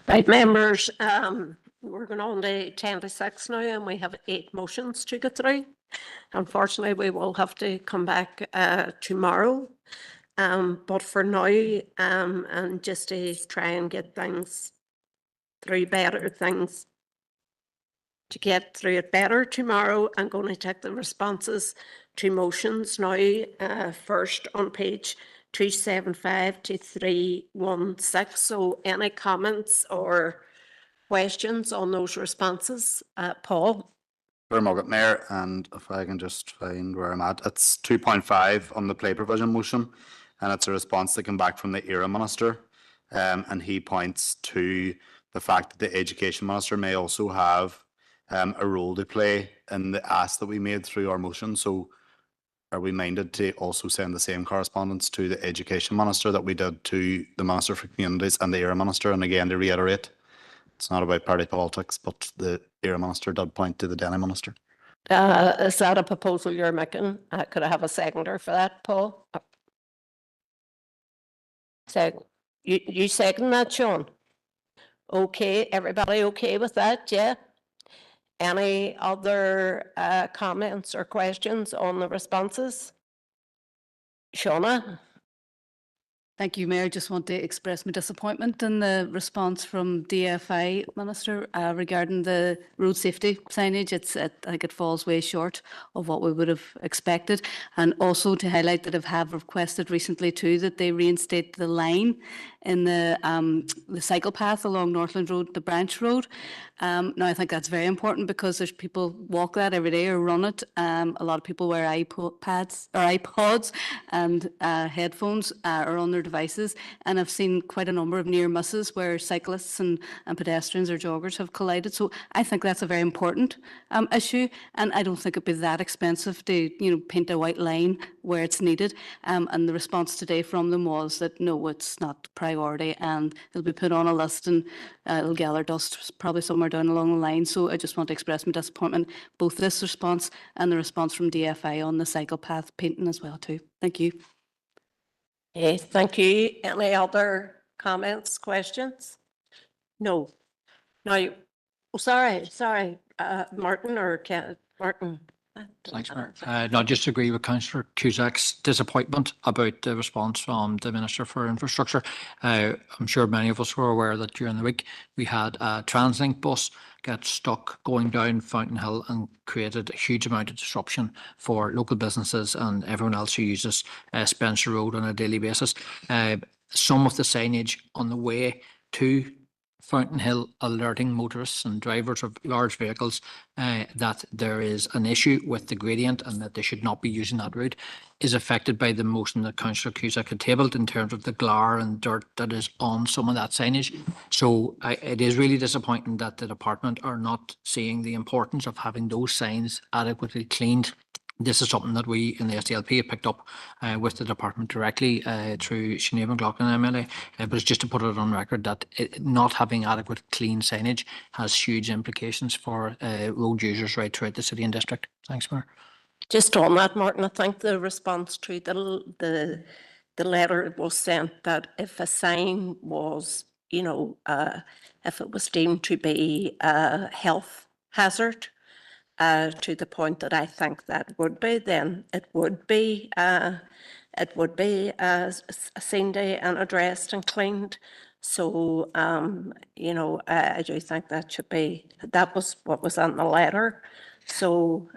Right, members, we're going on to 10 to 6 now, and we have 8 motions to go through. Unfortunately, we will have to come back tomorrow. But for now, and just to try and get things through better, to get through it better tomorrow, I'm going to take the responses to motions now, first on page 275 to 316. So any comments or questions on those responses? Paul? Mayor, and if I can just find where I'm at, it's 2.5 on the play provision motion, and it's a response that came back from the ERA Minister, and he points to the fact that the Education Minister may also have a role to play in the ask that we made through our motion. So are we minded to also send the same correspondence to the Education Minister that we did to the Minister for Communities and the ERA Minister? And again, to reiterate, it's not about party politics, but the ERA Minister did point to the Denny Minister. Is that a proposal you're making? Could I have a seconder for that, Paul? You second that, Sean? Okay, everybody okay with that? Yeah. Any other comments or questions on the responses? Shauna? Thank you, Mayor. I just want to express my disappointment in the response from DFI Minister regarding the road safety signage. I think it falls way short of what we would have expected. And also to highlight that I have requested recently too that they reinstate the line in the cycle path along Northland Road, the branch road. Now, I think that's very important because there's people walk that every day or run it. A lot of people wear iPods and headphones are on their devices. And I've seen quite a number of near misses where cyclists and pedestrians or joggers have collided. So I think that's a very important issue. And I don't think it'd be that expensive to, paint a white line where it's needed. And the response today from them was that, no, it's not priority and it'll be put on a list and it'll gather dust probably somewhere down along the line. So I just want to express my disappointment, both this response and the response from DFI on the cycle path painting as well too. Thank you. Okay, thank you. Any other comments, questions? No. Now, sorry, Martin or Martin. Thanks, Mayor. No, just agree with Councillor Cusack's disappointment about the response from the Minister for Infrastructure. I'm sure many of us were aware that during the week we had a TransLink bus get stuck going down Fountain Hill and created a huge amount of disruption for local businesses and everyone else who uses Spencer Road on a daily basis. Some of the signage on the way to Fountain Hill alerting motorists and drivers of large vehicles that there is an issue with the gradient and that they should not be using that route is affected by the motion that Councillor Cusack had tabled in terms of the glare and dirt that is on some of that signage. So it is really disappointing that the department are not seeing the importance of having those signs adequately cleaned. This is something that we in the SDLP have picked up with the department directly through Sinead McLaughlin MLA, but it's just to put it on record that not having adequate clean signage has huge implications for road users right throughout the city and district. Thanks, Mayor. Just on that, Martin, I think the response to the letter was sent that if a sign was, if it was deemed to be a health hazard, to the point that I think that would be, then it would be seen to and addressed and cleaned. So, I do think that was what was on the letter. So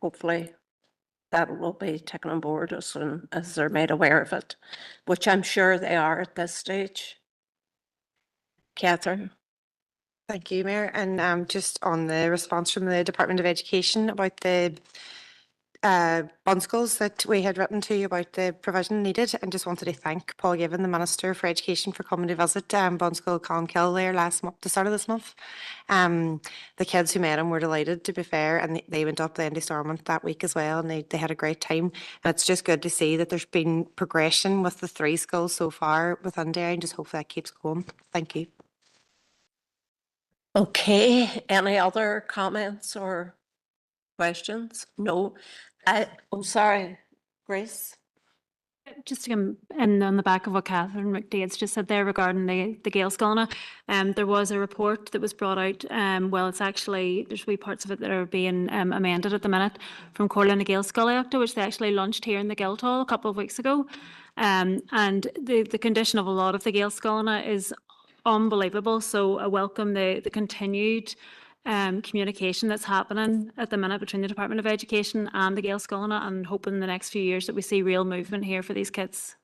hopefully that will be taken on board as soon as they're made aware of it, which I'm sure they are at this stage. Catherine. Thank you, Mayor. And just on the response from the Department of Education about the Bunschools that we had written to you about the provision needed, and just wanted to thank Paul Given, the Minister for Education, for coming to visit Bunschool Colmkill there last month, the start of this month. The kids who met him were delighted, to be fair, and they went up the Indy Stormont that week as well, and they had a great time. And it's just good to see that there's been progression with the 3 schools so far within Derry, and just hope that keeps going. Thank you. Okay, any other comments or questions? No. Sorry, Grace. Just to come in on the back of what Catherine McDade's just said there regarding the Gaelscoileanna, there was a report that was brought out. Well, it's actually, there's wee parts of it that are being amended at the minute from Corlin and Gaelscoileachta, which they actually launched here in the Guildhall a couple of weeks ago. And the condition of a lot of the Gaelscoileanna is unbelievable. So I welcome the continued communication that's happening at the minute between the Department of Education and the Gaelscoileanna, and hoping in the next few years that we see real movement here for these kids.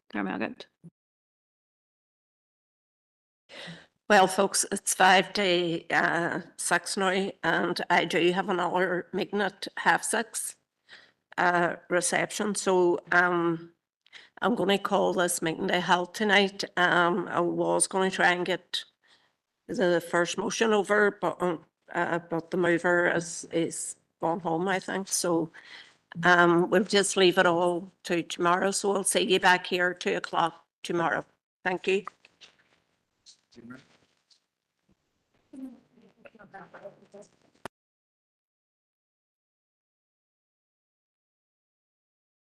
Well, folks, it's 5 to 6 now, and I do have another meeting at 6:30, reception. So I'm going to call this meeting to halt tonight. I was going to try and get the first motion over, but the mover is gone home, I think. So we'll just leave it all to tomorrow. So we'll see you back here 2 o'clock tomorrow. Thank you.